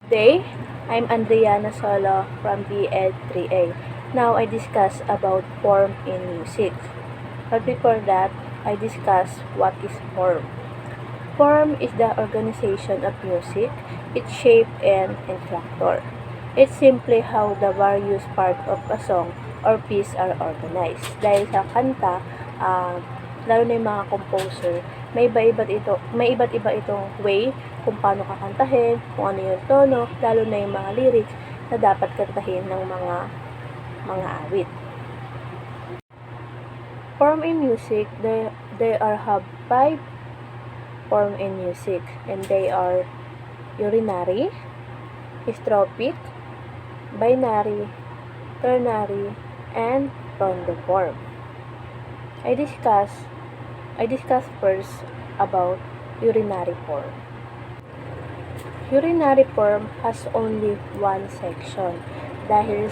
Today, I'm Andriana Solo from BEd 3A. Now I discuss about form in music. But before that, I discuss what is form. Form is the organization of music, its shape and structure. It's simply how the various parts of a song or piece are organized. Dahil sa kanta, lalo na yung mga composer, may iba't iba itong way kung paano kakantahin, kung ano yung tono, lalo na yung mga lyrics na dapat kantahin ng mga awit. Form in music, there have 5 form in music, and they are urinary, strophic, binary, ternary, and rondo form. I discuss first about urinary form. Urinary form has only one section dahil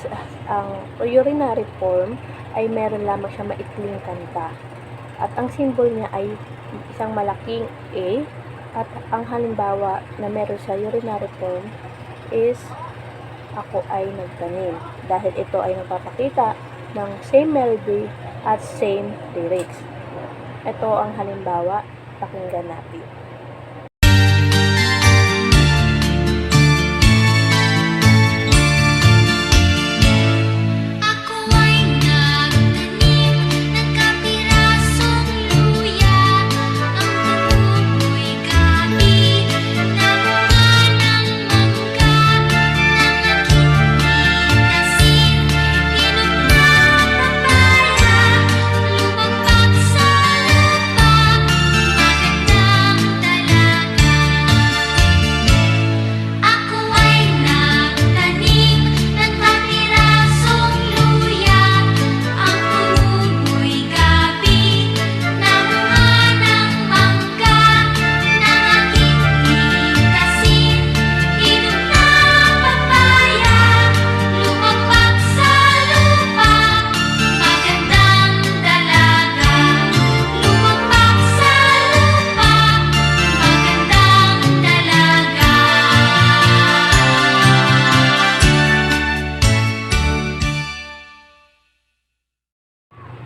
ang urinary form ay meron lamang siya maikling kanta. At ang symbol niya ay isang malaking A, at ang halimbawa na meron sa urinary form is ako ay nagtanim, dahil ito ay nagpapakita ng same melody at same lyrics. Ito ang halimbawa, pakinggan natin.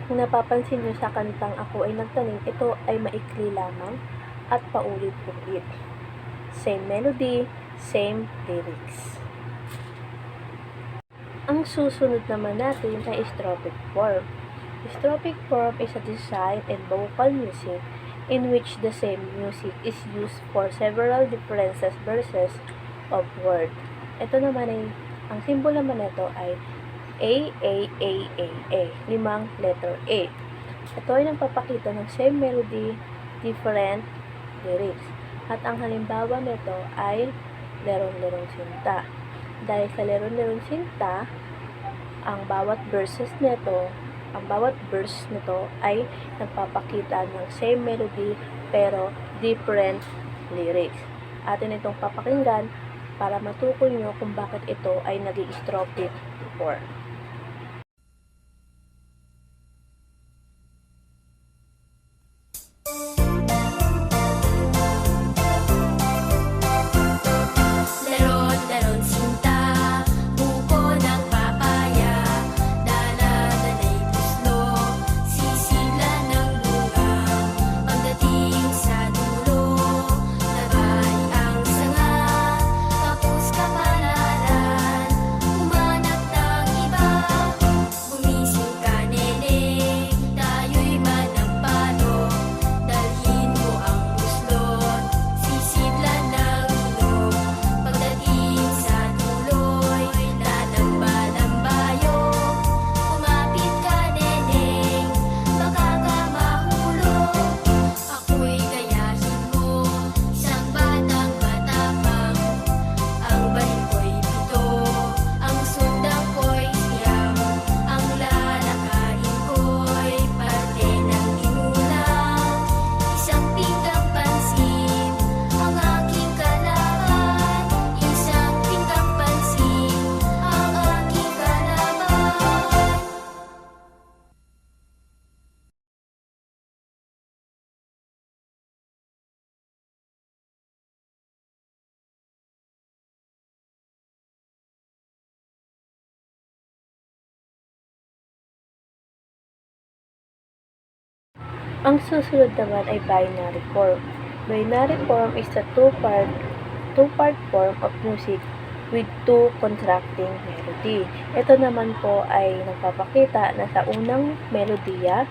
Kung napapansin nyo sa kantang Ako ay Nagtanim, ito ay maikli lamang at paulit-ulit. Same melody, same lyrics. Ang susunod naman natin ay strophic form. Strophic form is a design in vocal music in which the same music is used for several different verses of word. Ito naman ay, ang symbol naman nito ay A, limang letter A. Ito ay nagpapakita ng same melody, different lyrics. At ang halimbawa nito ay Lerong-Lerong Sinta. Dahil sa Lerong-Lerong Sinta, ang bawat verse nito ay nagpapakita ng same melody pero different lyrics. Atin itong papakinggan para matukoy nyo kung bakit ito ay naging strophic form. Humanap ng iba Ang susunod naman ay binary form. Binary form is a two-part form of music with two contrasting melody. Ito naman po ay nagpapakita na sa unang melodiya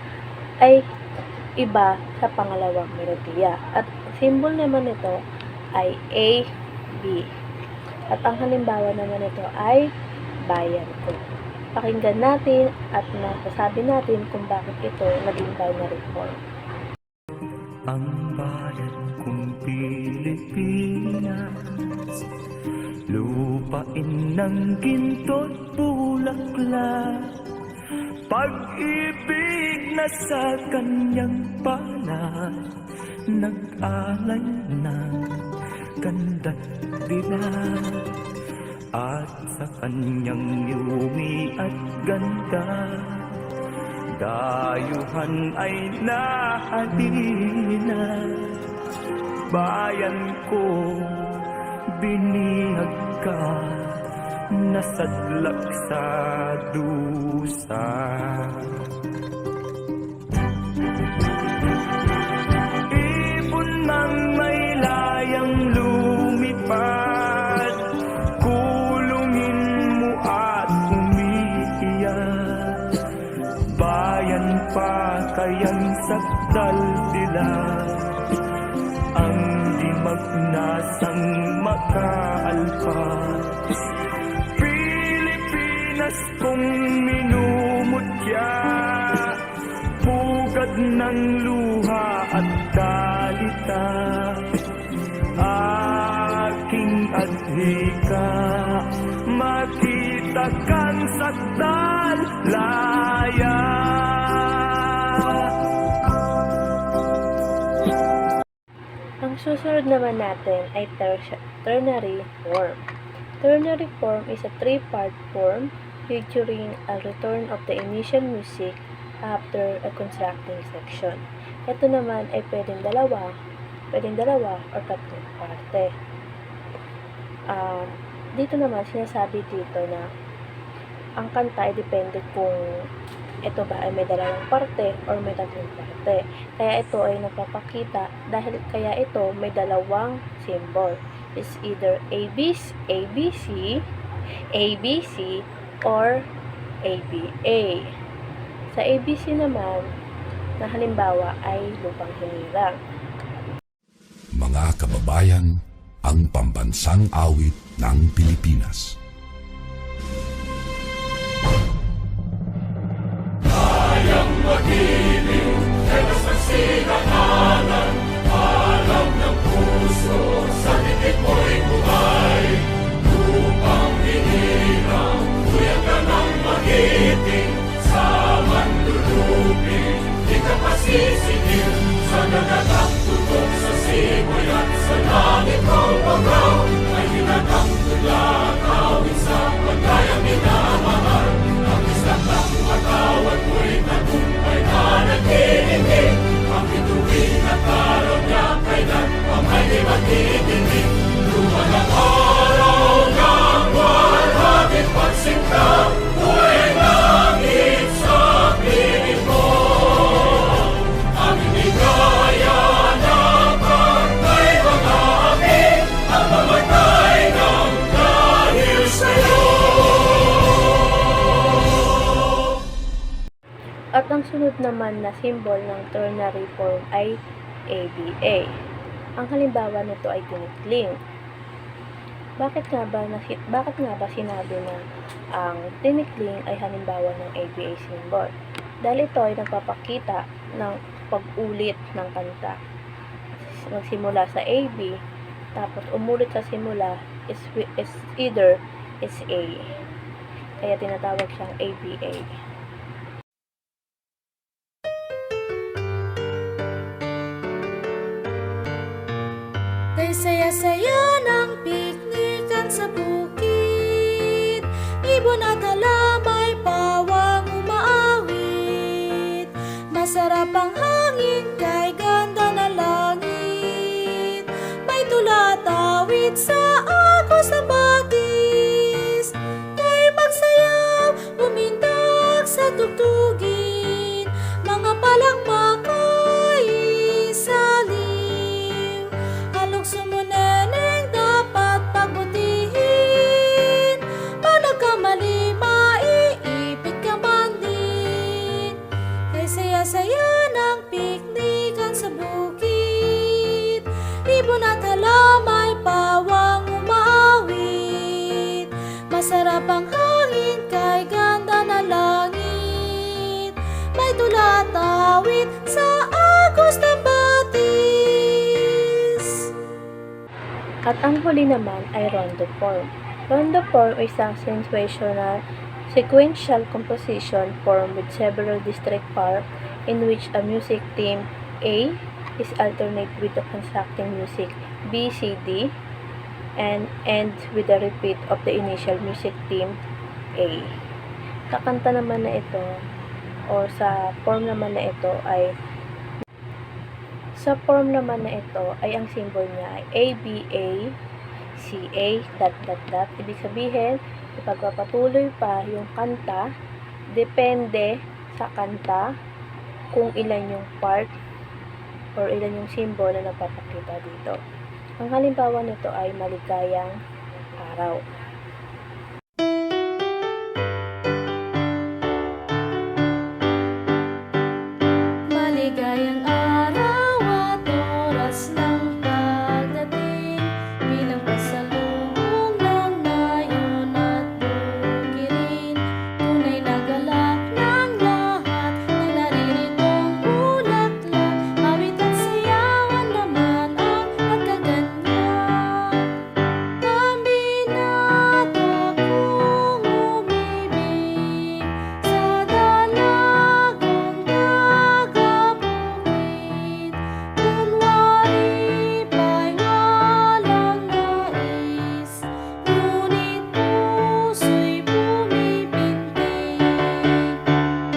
ay iba sa pangalawang melodiya. At symbol naman nito ay A, B. At ang halimbawa naman nito ay bayan ko. Pakinggan natin at masasabi natin kung bakit ito naging binary form. Ang bayan kong Pilipinas, lupain ng ginto't bulaklak, pag-ibig na sa kanyang palad, nag-alay ng ganda't dilag. At sa kanyang yumi at ganda, dayuhan ay nahalina. Bayan ko, binihag ka, nasadlak sa dusa. Ibon mang may layang lumipad, kulungin mo at umiiyak. Bayan pa kayang sakdal dilag, ang di magnasang makaalpas. Pilipinas kong minumutya, pugad ng luha at dalita, aking adhika, makita kang sakdal laya. Ang susunod naman natin ay ternary form. Ternary form is a three-part form featuring a return of the initial music after a contrasting section. Ito naman ay pwedeng dalawa o tatlong parte. Dito naman sinasabi dito na ang kanta ay depende kung ito ba ay may dalawang parte or may tatlong parte. Kaya ito ay nagpapakita dahil kaya ito may dalawang symbol. It's either ABC, or ABA. Sa ABC naman, na halimbawa ay lupang hinirang. Mga kababayan, ang pambansang awit ng Pilipinas. Kayang magiliw, telas ng sinangalan, alam ng puso, sa titik mo'y buhay. Lupang hinirang, tuyag ka ng magiting, sa manlulupin, di ka pasisingil, sa nagatang tutok sa simoy at sa langit ng bagaw, ay hinatang tula, kawin sa pagkayang minamahal, ang isang ng matawad mo'y tagumpay na nag-iingin, ang bituin at araw niya kailan pamay di magtitingin. Luha ng araw ng walhati pagsingka, buhay langit sa piling mo. Aming ligaya na pagkay mga aking, at mamatay ng dahil sa'yo. At ang sunod naman na symbol ng ternary form ay ABA. Ang halimbawa nito ay tinikling. Bakit nga ba sinabi na ang tinikling ay halimbawa ng ABA symbol? Dahil ito ay nagpapakita ng pag-ulit ng kanta. Magsimula sa AB, tapos umulit sa simula is either is A. Kaya tinatawag siyang ABA. Kay saya-saya ng piknikan sa bukid, ibon at alamay pawang umaawit. Masarap ang hangin kay ganda na langit, may tula at awit sa agos na batis. Kay magsayaw, umindak sa tugtugin, mga palakpakan at halamay pawang umaawit. Masarap ang hangin kay ganda na langit. May tula at awit sa agos ng batis. At ang huli naman ay rondo form. Rondo form is isang sequential composition form with several distinct parts in which a music theme A is alternate with the constructing music B, C, D and ends with a repeat of the initial music theme A. Sa kanta naman na ito o sa form naman na ito ay ang symbol niya ay ABA, CA, ... Ibig sabihin, ipagpapatuloy pa yung kanta, depende sa kanta kung ilan yung part or ilan yung symbol na nagpapakita dito. Ang halimbawa nito ay maligayang araw. Maligayang araw at oras ng pagdating, bilang pasalubong ng nayon at bukirin. Tunay na galak ng lahat na nariritong bulaklak, awit at siyawan naman ang nagkaganyan. Ang binata kong umibig sa dalagang tagabukid, kunwari pa'y walang nais, ngunit puso'y pumipintig.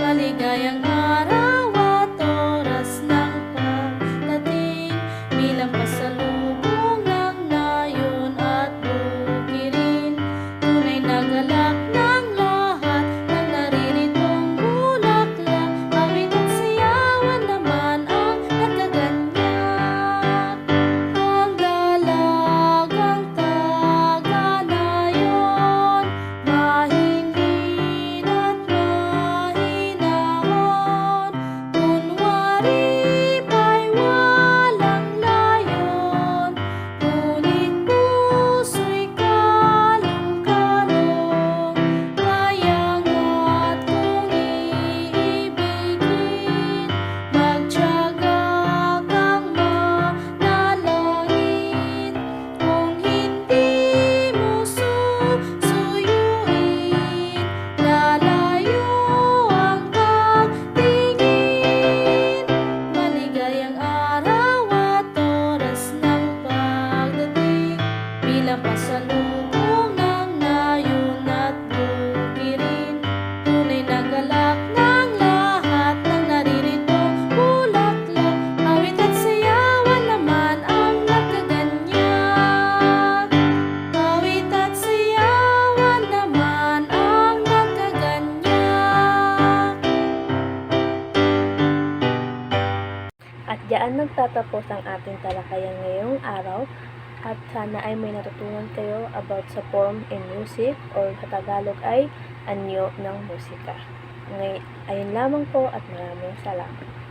Maligayang araw at oras ng pagdating, bilang pasalubong ng nayon at bukirin. Tunay na galak ng lahat ng nariritong bulaklak, awit at siyawan naman ang nagkaganyak. Ang dalagang taga nayon, mahinhin at mahinahon, kunwari pa'y walang layon, ngunit puso'y kalong-kalong. Kaya nga't kung iibigin, magtiyaga kang manalangin. Kung hindi mo susuyuin, lalayo ang pagtingin. Maligayang araw at oras ng pagdating, bilang pasalubong ng nayon at bukirin. Tunay na galak ng lahat ng nariritong bulaklak, awit at siyawan naman ang nagkaganyak. Awit at siyawan naman ang nagkaganyak. At diyan nagtatapos ang ating talakayan ngayong araw at sana ay may natutunan kayo about sa form in music or sa Tagalog ay anyo ng musika. Ayun lamang po at maraming salamat.